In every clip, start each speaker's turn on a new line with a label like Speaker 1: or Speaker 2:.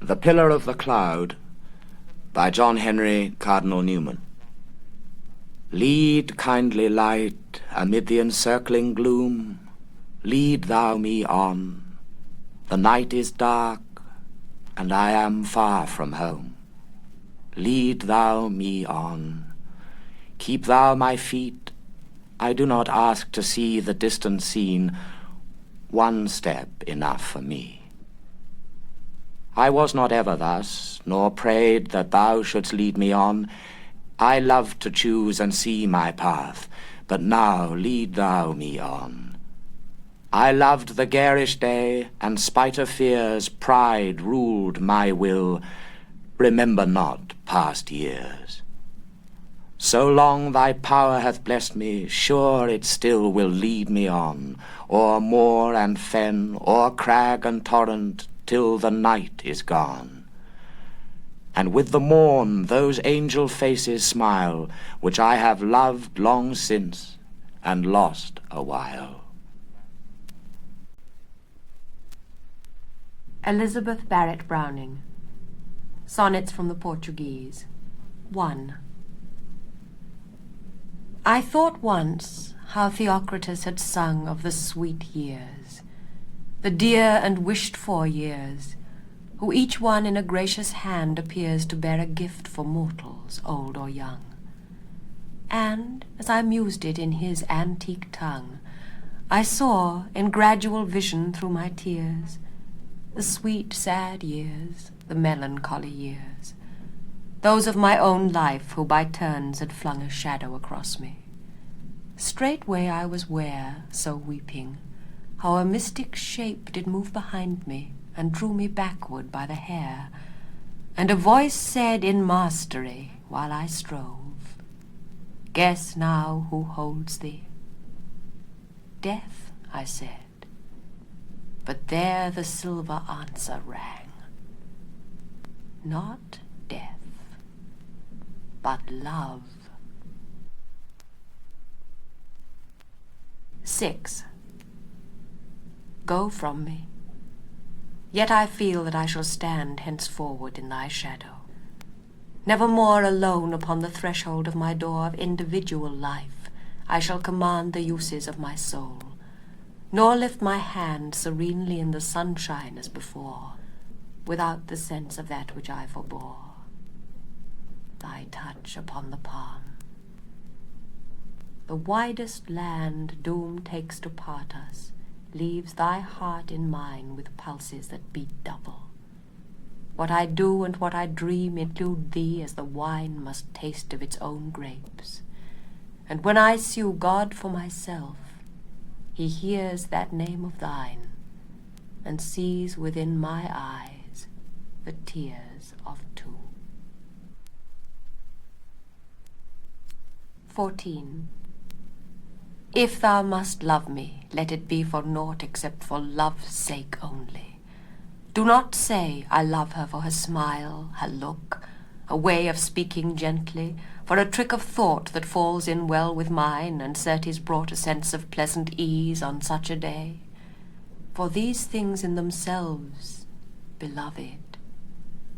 Speaker 1: The Pillar of the Cloud by John Henry Cardinal Newman. Lead, kindly light, amid the encircling gloom, lead thou me on. The night is dark, and I am far from home. Lead thou me on. Keep thou my feet. I do not ask to see the distant scene, one step enough for me. I was not ever thus, nor prayed that thou shouldst lead me on. I loved to choose and see my path, but now lead thou me on. I loved the garish day, and spite of fears, pride ruled my will. Remember not past years. So long thy power hath blessed me, sure it still will lead me on, o'er moor and fen, o'er crag and torrent, till the night is gone. And with the morn those angel faces smile, which I have loved long since, and lost a while.
Speaker 2: Elizabeth Barrett Browning. Sonnets from the Portuguese. 1. I thought once how Theocritus had sung of the sweet years, the dear and wished-for years, who each one in a gracious hand appears to bear a gift for mortals, old or young. And, as I mused it in his antique tongue, I saw, in gradual vision through my tears, the sweet, sad years, the melancholy years, those of my own life who by turns had flung a shadow across me. Straightway I was ware, so weeping, how a mystic shape did move behind me, and drew me backward by the hair, and a voice said in mastery, while I strove, Guess now who holds thee. Death, I said, but there the silver answer rang. Not death, but love. 6. Go from me. Yet I feel that I shall stand henceforward in thy shadow, never more alone upon the threshold of my door of individual life. I shall command the uses of my soul, nor lift my hand serenely in the sunshine as before, without the sense of that which I forbore, thy touch upon the palm. The widest land doom takes to part us leaves thy heart in mine with pulses that beat double. What I do and what I dream include thee as the wine must taste of its own grapes. And when I sue God for myself, he hears that name of thine, and sees within my eyes the tears of two. 14. If thou must love me, let it be for naught except for love's sake only. Do not say I love her for her smile, her look, a way of speaking gently, for a trick of thought that falls in well with mine, and certes brought a sense of pleasant ease on such a day. For these things in themselves, beloved,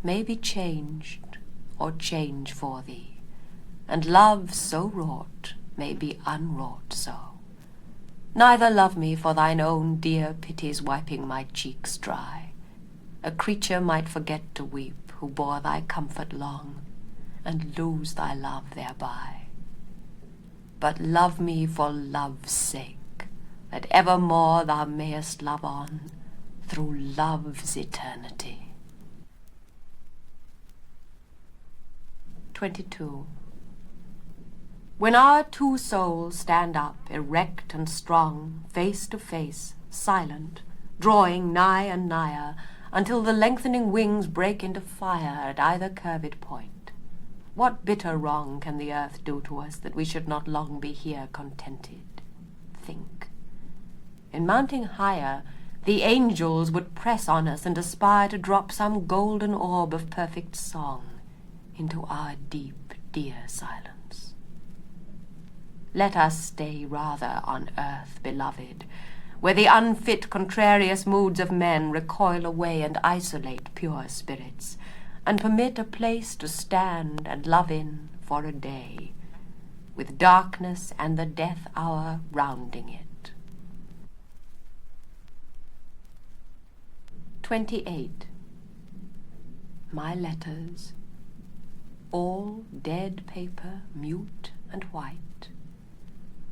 Speaker 2: may be changed or change for thee, and love so wrought may be unwrought so. Neither love me for thine own dear pities wiping my cheeks dry. A creature might forget to weep who bore thy comfort long, and lose thy love thereby. But love me for love's sake, that evermore thou mayest love on through love's eternity. 22. When our two souls stand up, erect and strong, face to face, silent, drawing nigh and nigher, until the lengthening wings break into fire at either curved point, what bitter wrong can the earth do to us that we should not long be here contented? Think. In mounting higher, the angels would press on us and aspire to drop some golden orb of perfect song into our deep, dear silence. Let us stay rather on earth, beloved, where the unfit, contrarious moods of men recoil away and isolate pure spirits, and permit a place to stand and love in for a day, with darkness and the death hour rounding it. 28. My letters, all dead paper, mute and white,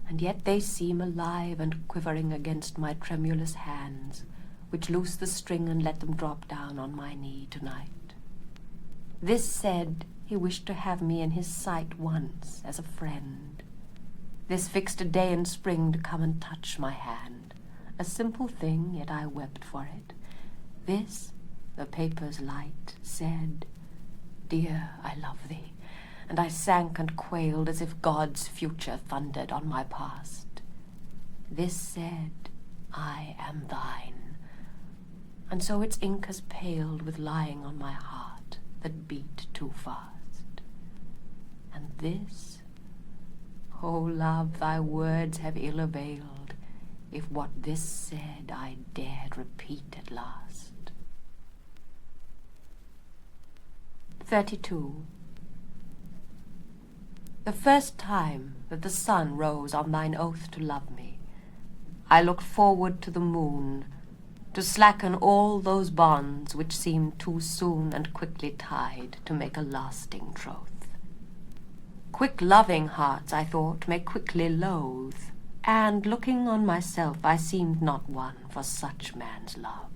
Speaker 2: and yet they seem alive and quivering against my tremulous hands, which loose the string and let them drop down on my knee tonight. This said, he wished to have me in his sight once as a friend. This fixed a day in spring to come and touch my hand, a simple thing, yet I wept for it. This, the paper's light, said, "Dear, I love thee," and I sank and quailed as if God's future thundered on my past. This said, "I am thine," and so its ink has paled with lying on my heart that beat too fast. And this, O love, thy words have ill availed, if what this said I dared repeat at last. 32. The first time that the sun rose on thine oath to love me, I looked forward to the moon, to slacken all those bonds which seemed too soon and quickly tied to make a lasting troth. Quick loving hearts, I thought, may quickly loathe, and looking on myself, I seemed not one for such man's love.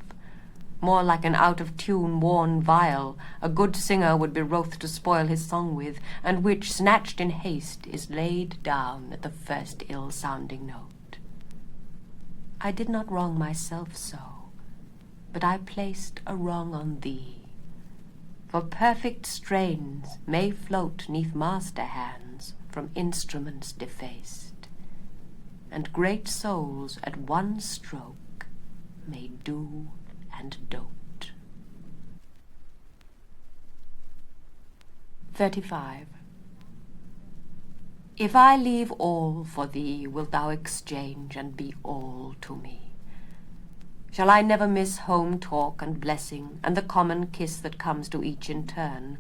Speaker 2: More like an out-of-tune worn viol, a good singer would be wroth to spoil his song with, and which, snatched in haste, is laid down at the first ill-sounding note. I did not wrong myself so, but I placed a wrong on thee. For perfect strains may float 'neath master hands from instruments defaced, and great souls at one stroke may do and dote. 35. If I leave all for thee, wilt thou exchange and be all to me? Shall I never miss home talk and blessing, and the common kiss that comes to each in turn,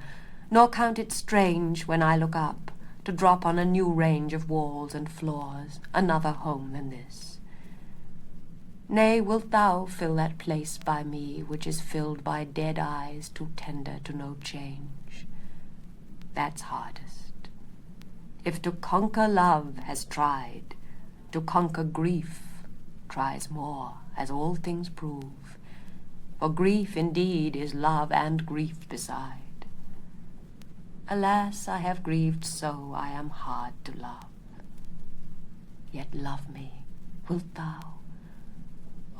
Speaker 2: nor count it strange when I look up, to drop on a new range of walls and floors, another home than this? Nay, wilt thou fill that place by me which is filled by dead eyes too tender to know change? That's hardest. If to conquer love has tried, to conquer grief tries more, as all things prove. For grief indeed is love and grief beside. Alas, I have grieved so, I am hard to love. Yet love me, wilt thou?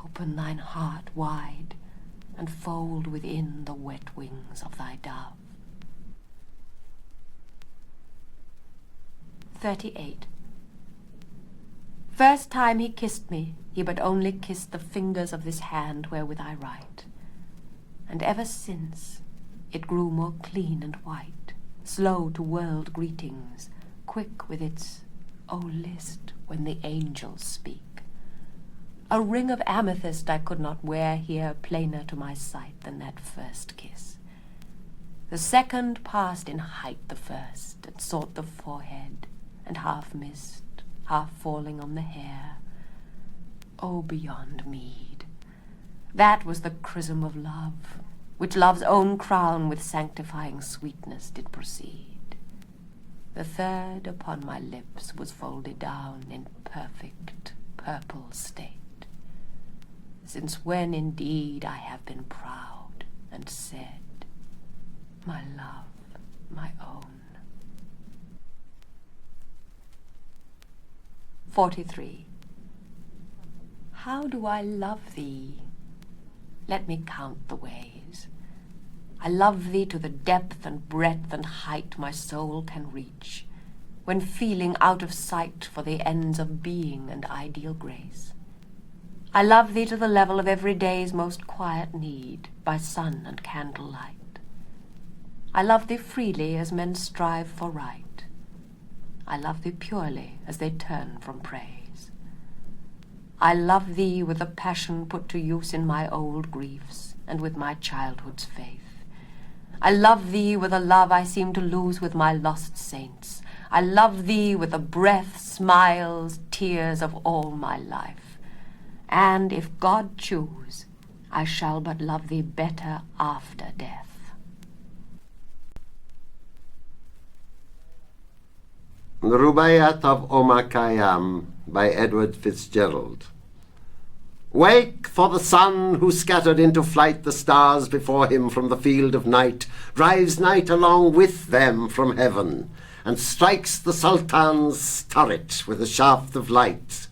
Speaker 2: Open thine heart wide, and fold within the wet wings of thy dove. 38. First time he kissed me, he but only kissed the fingers of this hand wherewith I write. And ever since, it grew more clean and white, slow to world greetings, quick with its, "O list, when the angels speak." A ring of amethyst I could not wear here plainer to my sight than that first kiss. The second passed in height the first, and sought the forehead, and half missed, half falling on the hair. O beyond meed, that was the chrism of love, which love's own crown with sanctifying sweetness did proceed. The third upon my lips was folded down in perfect purple state. Since when indeed I have been proud and said, "My love, my own." 43. How do I love thee? Let me count the ways. I love thee to the depth and breadth and height my soul can reach, when feeling out of sight for the ends of being and ideal grace. I love thee to the level of every day's most quiet need, by sun and candlelight. I love thee freely as men strive for right. I love thee purely as they turn from praise. I love thee with a passion put to use in my old griefs, and with my childhood's faith. I love thee with a love I seem to lose with my lost saints. I love thee with the breath, smiles, tears of all my life. And if God choose, I shall but love thee better after death.
Speaker 3: The Rubaiyat of Omar Khayyam by Edward Fitzgerald. Wake, for the sun, who scattered into flight the stars before him from the field of night, drives night along with them from heaven, and strikes the Sultan's turret with a shaft of light.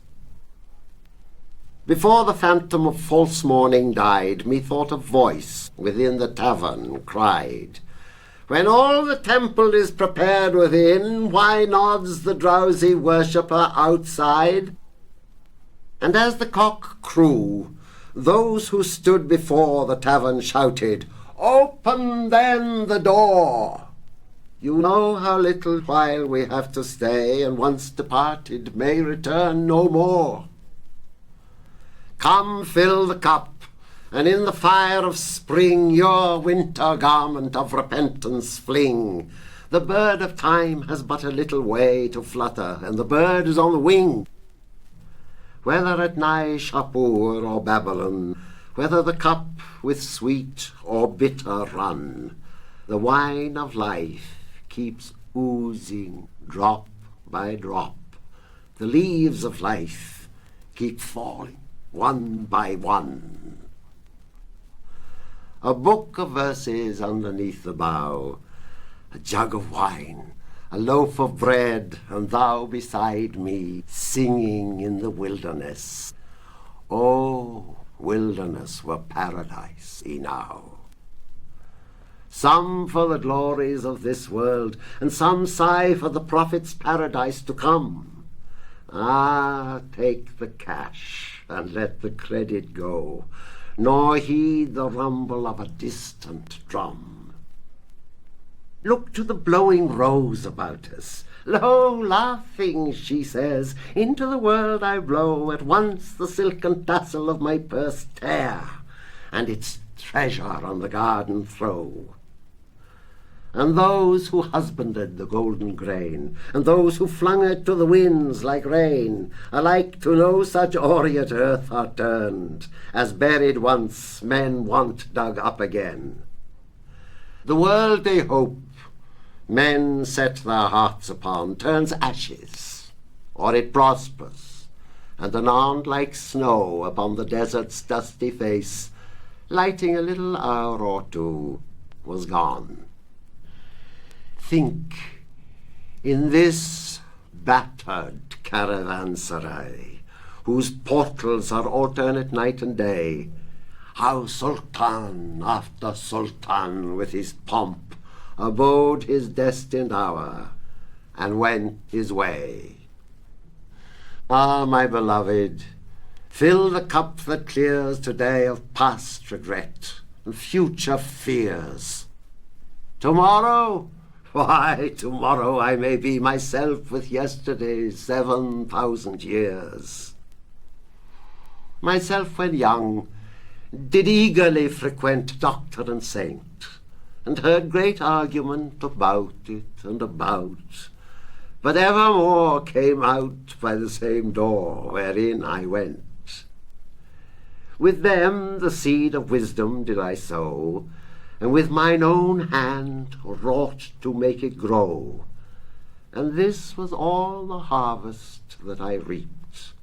Speaker 3: Before the phantom of false morning died, methought a voice within the tavern cried, When all the temple is prepared within, why nods the drowsy worshipper outside? And as the cock crew, those who stood before the tavern shouted, Open then the door! You know how little while we have to stay, and once departed may return no more. Come, fill the cup, and in the fire of spring your winter garment of repentance fling. The bird of time has but a little way to flutter, and the bird is on the wing. Whether at nigh Shapur or Babylon, whether the cup with sweet or bitter run, the wine of life keeps oozing drop by drop. The leaves of life keep falling one by one. A book of verses underneath the bough, a jug of wine, a loaf of bread, and thou beside me, singing in the wilderness. Oh, wilderness were paradise enow. Some for the glories of this world, and some sigh for the prophet's paradise to come. Ah, take the cash, and let the credit go, nor heed the rumble of a distant drum. Look to the blowing rose about us. Lo, laughing, she says, into the world I blow, at once the silken tassel of my purse tear, and its treasure on the garden throw. And those who husbanded the golden grain, and those who flung it to the winds like rain, alike to no such aureate earth are turned, as buried once men want dug up again. The world they hope men set their hearts upon turns ashes, or it prospers, and anon like snow upon the desert's dusty face, lighting a little hour or two, was gone. Think, in this battered caravanserai, whose portals are alternate night and day, how Sultan after Sultan with his pomp abode his destined hour, and went his way. Ah, my beloved, fill the cup that clears today of past regret and future fears. Tomorrow, why, tomorrow I may be myself with yesterday's 7,000 years. Myself, when young, did eagerly frequent doctor and saint, and heard great argument about it and about, but evermore came out by the same door wherein I went. With them the seed of wisdom did I sow, and with mine own hand wrought to make it grow, and this was all the harvest that I reaped.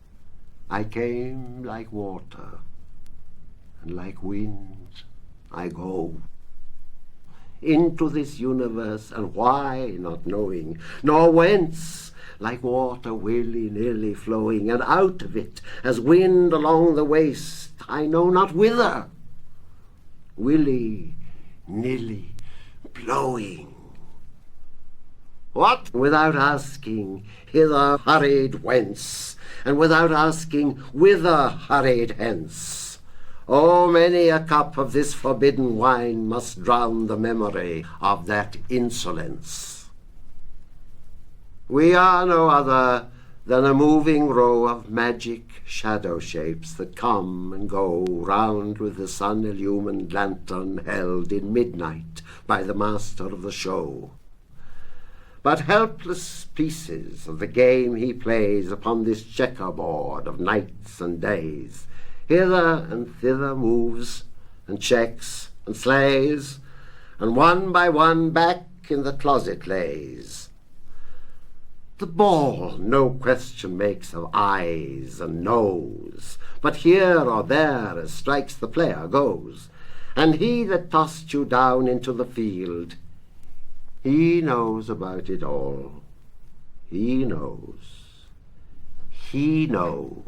Speaker 3: I came like water, and like wind I go into this universe, and why, not knowing, nor whence, like water willy-nilly flowing, and out of it, as wind along the waste, I know not whither, willy-nilly blowing. What? Without asking, hither hurried whence, and without asking, whither hurried hence. Oh, many a cup of this forbidden wine must drown the memory of that insolence. We are no other than a moving row of magic shadow shapes that come and go round with the sun-illumined lantern held in midnight by the master of the show. But helpless pieces of the game he plays upon this checkerboard of nights and days, hither and thither moves, and checks and slays, and one by one back in the closet lays. The ball no question makes of eyes and nose, but here or there as strikes the player goes, and he that tossed you down into the field, he knows about it all. He knows. He knows.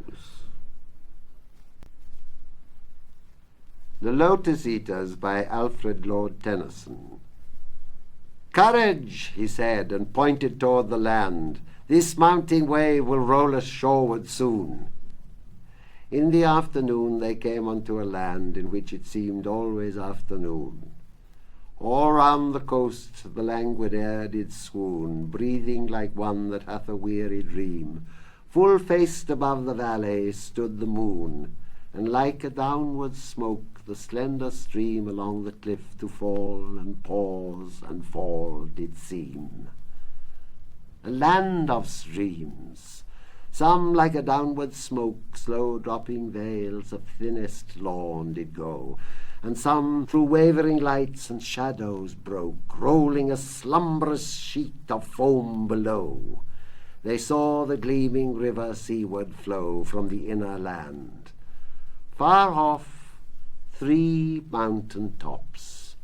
Speaker 3: The Lotus Eaters by Alfred Lord Tennyson. "Courage," he said, and pointed toward the land. "This mounting wave will roll us shoreward soon." In the afternoon they came unto a land in which it seemed always afternoon. All round the coast the languid air did swoon, breathing like one that hath a weary dream. Full-faced above the valley stood the moon, and like a downward smoke the slender stream along the cliff to fall and pause and fall did seem. A land of streams, some like a downward smoke, slow dropping veils of thinnest lawn did go, and some through wavering lights and shadows broke, rolling a slumberous sheet of foam below. They saw the gleaming river seaward flow from the inner land. Far off, 3 mountain tops,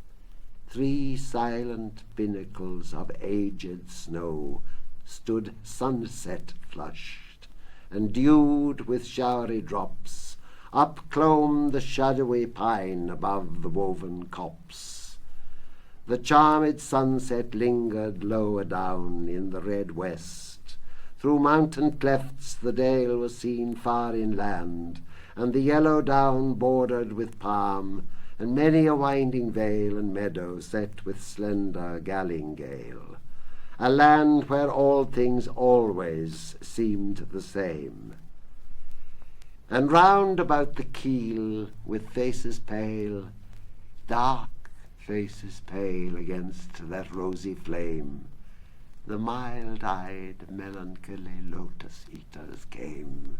Speaker 3: 3 silent pinnacles of aged snow, stood sunset flushed, and dewed with showery drops. Up clomb the shadowy pine above the woven copse. The charmed sunset lingered lower down in the red west. Through mountain clefts the dale was seen far inland, and the yellow down bordered with palm, and many a winding vale and meadow set with slender galingale. A land where all things always seemed the same. And round about the keel, with faces pale, dark faces pale against that rosy flame, the mild-eyed, melancholy lotus-eaters came.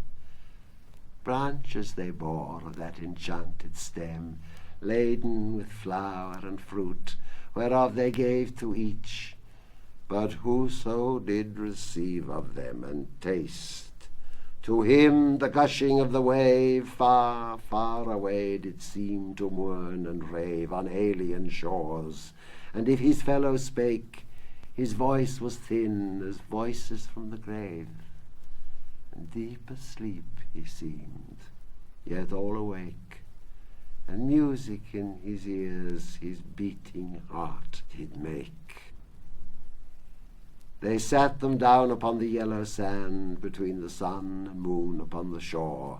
Speaker 3: Branches they bore of that enchanted stem, laden with flower and fruit, whereof they gave to each. But whoso did receive of them and taste, to him the gushing of the wave far, far away did seem to mourn and rave on alien shores, and if his fellow spake, his voice was thin as voices from the grave, and deep asleep he seemed, yet all awake, and music in his ears his beating heart did make. They sat them down upon the yellow sand, between the sun and moon upon the shore,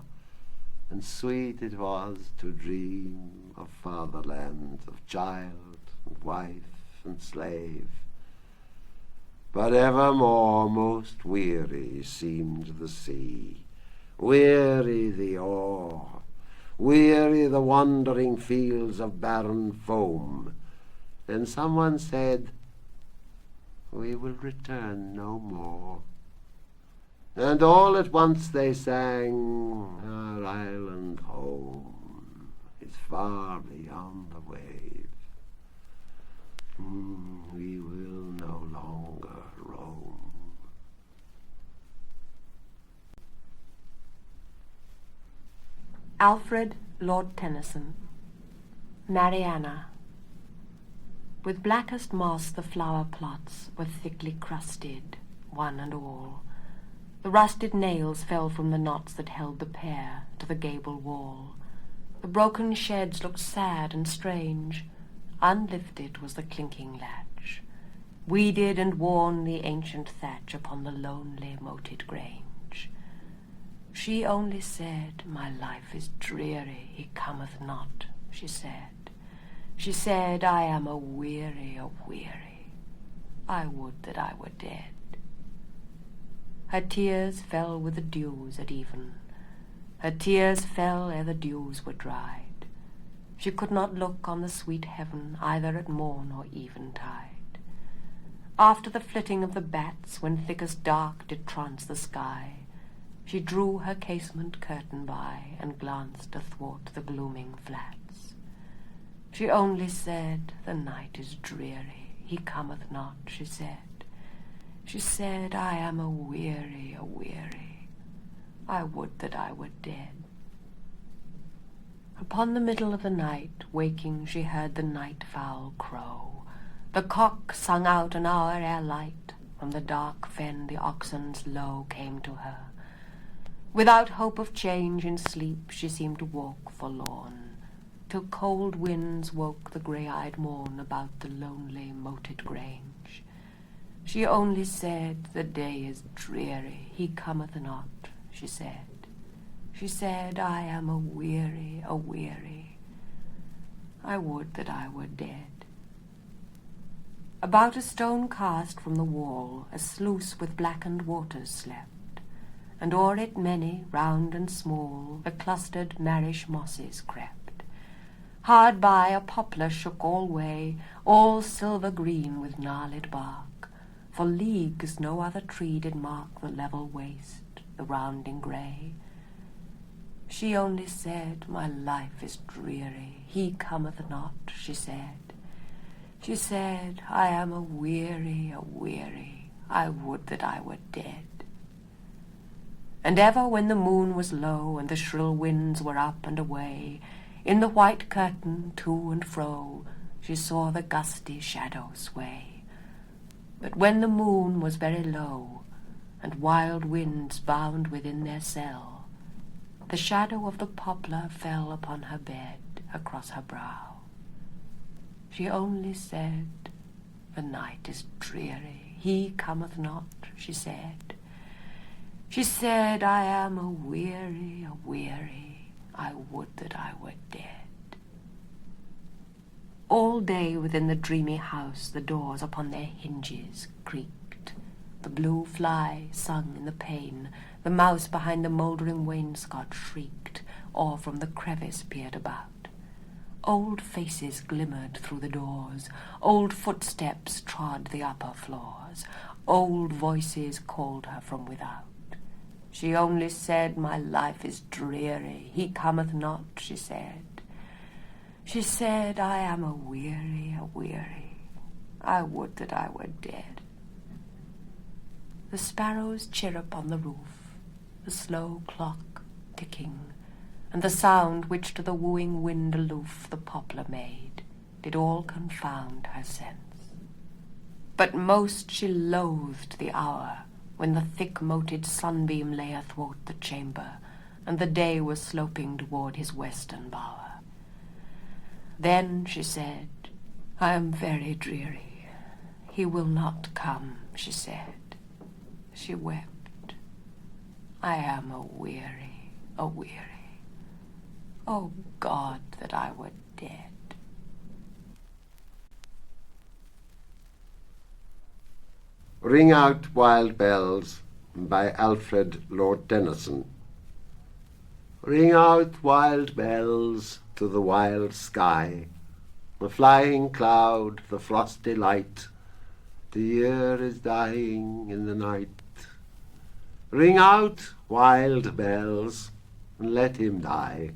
Speaker 3: and sweet it was to dream of fatherland, of child and wife and slave. But evermore most weary seemed the sea, weary the oar, weary the wandering fields of barren foam. Then someone said, "We will return no more." And all at once they sang, "Our island home is far beyond the wave. We will no longer roam."
Speaker 2: Alfred Lord Tennyson. Mariana. With blackest moss the flower plots were thickly crusted, one and all. The rusted nails fell from the knots that held the pair to the gable wall. The broken sheds looked sad and strange. Unlifted was the clinking latch. Weeded and worn the ancient thatch upon the lonely moated grange. She only said, "My life is dreary, he cometh not," she said. She said, "I am a weary. I would that I were dead." Her tears fell with the dews at even. Her tears fell ere the dews were dried. She could not look on the sweet heaven either at morn or eventide. After the flitting of the bats, when thickest dark did trance the sky, she drew her casement curtain by, and glanced athwart the glooming flats. She only said, "The night is dreary, he cometh not," she said. She said, "I am a-weary, a-weary, I would that I were dead." Upon the middle of the night, waking, she heard the night-fowl crow. The cock sung out an hour ere light. From the dark fen the oxen's low came to her. Without hope of change in sleep, she seemed to walk forlorn, till cold winds woke the grey-eyed morn about the lonely moated grange. She only said, "The day is dreary, he cometh not," she said. She said, "I am a-weary, a-weary, I would that I were dead." About a stone cast from the wall, a sluice with blackened waters slept, and o'er it many, round and small, the clustered marish mosses crept. Hard by a poplar shook alway, all silver green with gnarled bark. For leagues no other tree did mark the level waste, the rounding grey. She only said, "My life is dreary, he cometh not," she said. She said, "I am a-weary, a-weary, I would that I were dead." And ever when the moon was low, and the shrill winds were up and away, in the white curtain, to and fro, she saw the gusty shadow sway. But when the moon was very low, and wild winds bound within their cell, the shadow of the poplar fell upon her bed, across her brow. She only said, "The night is dreary, he cometh not," she said. She said, "I am a-weary, a-weary, I would that I were dead." All day within the dreamy house the doors upon their hinges creaked. The blue fly sung in the pane, the mouse behind the mouldering wainscot shrieked, or from the crevice peered about. Old faces glimmered through the doors, old footsteps trod the upper floors, old voices called her from without. She only said, "My life is dreary, he cometh not," she said. She said, "I am a-weary, a-weary, I would that I were dead." The sparrows chirrup on the roof, the slow clock ticking, and the sound which to the wooing wind aloof the poplar made, did all confound her sense. But most she loathed the hour when the thick-moted sunbeam lay athwart the chamber, and the day was sloping toward his western bower. Then she said, "I am very dreary, he will not come," she said. She wept, "I am a-weary, a-weary. Oh God, that I were dead."
Speaker 3: Ring Out Wild Bells by Alfred Lord Tennyson. Ring out, wild bells, to the wild sky, the flying cloud, the frosty light, the year is dying in the night. Ring out, wild bells, and let him die.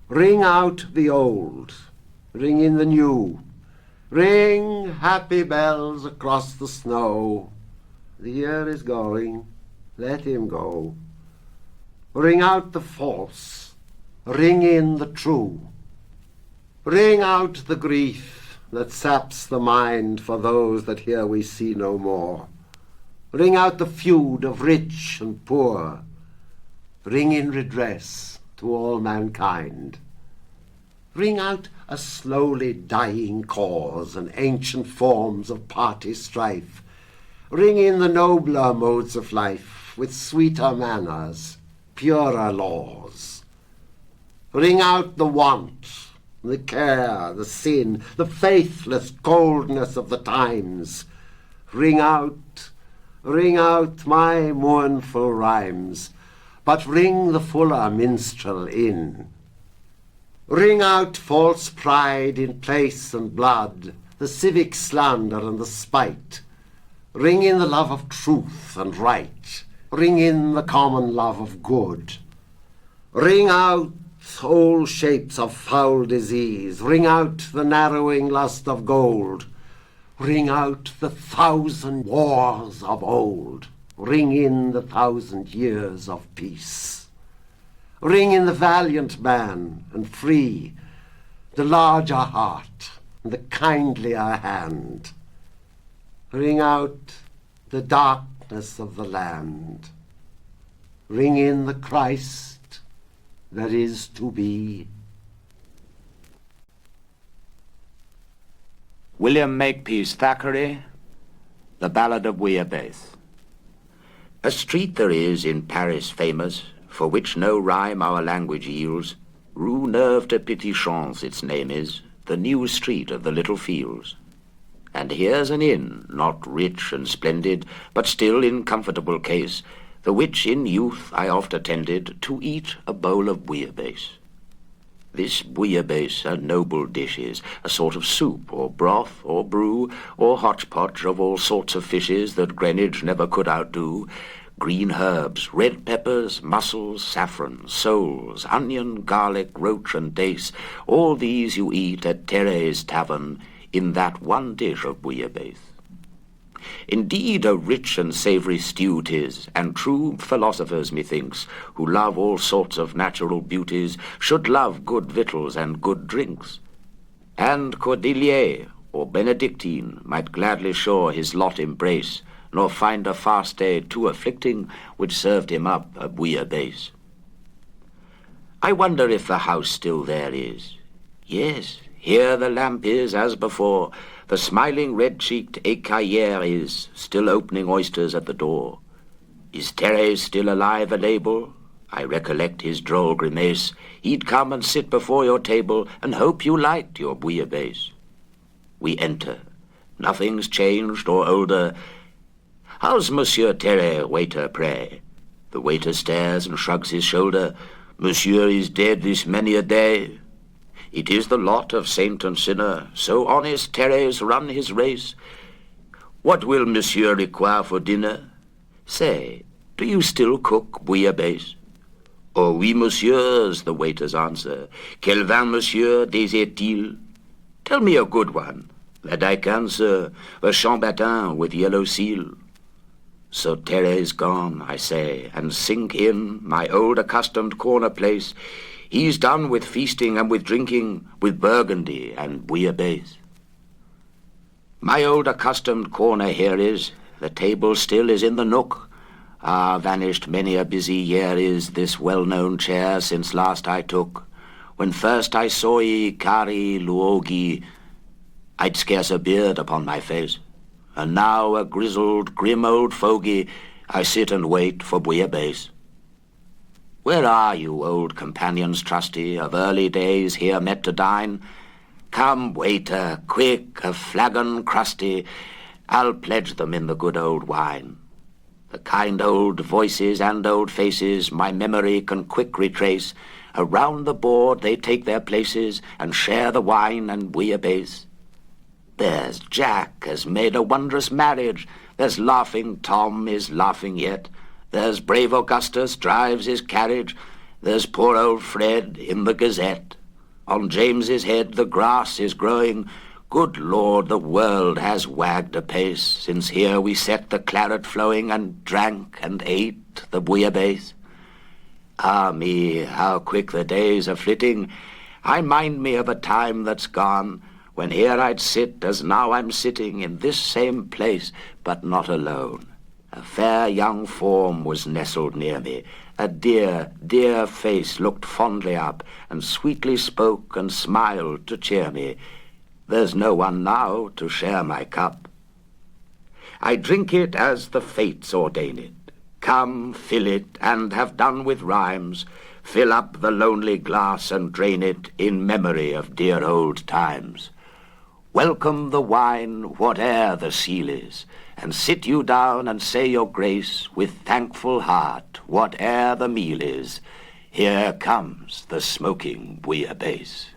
Speaker 3: Ring out the old, ring in the new, ring happy bells across the snow. The year is going, let him go. Ring out the false, ring in the true. Ring out the grief that saps the mind for those that here we see no more. Ring out the feud of rich and poor. Ring in redress to all mankind. Ring out a slowly dying cause and ancient forms of party strife. Ring in the nobler modes of life with sweeter manners, purer laws. Ring out the want, the care, the sin, the faithless coldness of the times. Ring out ring out my mournful rhymes, but ring the fuller minstrel in. Ring out false pride in place and blood, the civic slander and the spite. Ring in the love of truth and right, ring in the common love of good. Ring out all shapes of foul disease, ring out the narrowing lust of gold. Ring out the 1,000 wars of old, ring in the 1,000 years of peace. Ring in the valiant man and free, the larger heart and the kindlier hand. Ring out the darkness of the land. Ring in the Christ that is to be.
Speaker 1: William Makepeace Thackeray, The Ballad of Bouillabaisse. A street there is in Paris famous, for which no rhyme our language yields. Rue Neuve de Petits Champs its name is, the new street of the little fields. And here's an inn, not rich and splendid, but still in comfortable case, the which in youth I oft attended, to eat a bowl of bouillabaisse. This bouillabaisse a noble dish is, a sort of soup, or broth, or brew, or hotchpotch of all sorts of fishes that Greenwich never could outdo. Green herbs, red peppers, mussels, saffron, soles, onion, garlic, roach, and dace, all these you eat at Thérèse Tavern, in that one dish of bouillabaisse. Indeed, a rich and savoury stew 'tis, and true philosophers, methinks, who love all sorts of natural beauties, should love good victuals and good drinks. And Cordelier, or Benedictine, might gladly sure his lot embrace, nor find a fast day too afflicting, which served him up a bouillabaisse. I wonder if the house still there is. Yes, here the lamp is as before, the smiling red-cheeked écaillère is still opening oysters at the door. Is Thérèse still alive and able? I recollect his droll grimace. He'd come and sit before your table and hope you liked your bouillabaisse. We enter. Nothing's changed or older. How's Monsieur Thérèse, waiter, pray? The waiter stares and shrugs his shoulder. Monsieur is dead this many a day. It is the lot of saint and sinner, so honest Thérèse run his race. What will monsieur require for dinner? Say, do you still cook bouillabaisse? Oh oui, monsieurs, the waiters answer. Quel vin, monsieur, désire-t-il? Tell me a good one, that I can, sir, a chambertin with yellow seal. So Thérèse gone, I say, and sink in my old accustomed corner place. He's done with feasting and with drinking, with burgundy and bouillabaisse. My old accustomed corner here is, the table still is in the nook. Ah, vanished many a busy year is this well-known chair since last I took. When first I saw ye, cari luoghi, I'd scarce a beard upon my face. And now a grizzled, grim old fogey, I sit and wait for bouillabaisse. Where are you, old companions trusty, of early days here met to dine? Come, waiter, quick, a flagon crusty, I'll pledge them in the good old wine. The kind old voices and old faces my memory can quick retrace. Around the board they take their places and share the wine and bouillabaisse. There's Jack has made a wondrous marriage, there's laughing Tom is laughing yet. There's brave Augustus drives his carriage, there's poor old Fred in the Gazette. On James's head the grass is growing. Good Lord, the world has wagged apace since here we set the claret flowing and drank and ate the bouillabaisse. Ah me, how quick the days are flitting. I mind me of a time that's gone, when here I'd sit as now I'm sitting in this same place, but not alone. A fair young form was nestled near me. A dear, dear face looked fondly up, and sweetly spoke and smiled to cheer me. There's no one now to share my cup. I drink it as the fates ordain it. Come, fill it, and have done with rhymes. Fill up the lonely glass and drain it in memory of dear old times. Welcome the wine, whate'er the seal is, and sit you down and say your grace with thankful heart, whate'er the meal is. Here comes the smoking bouillabaisse.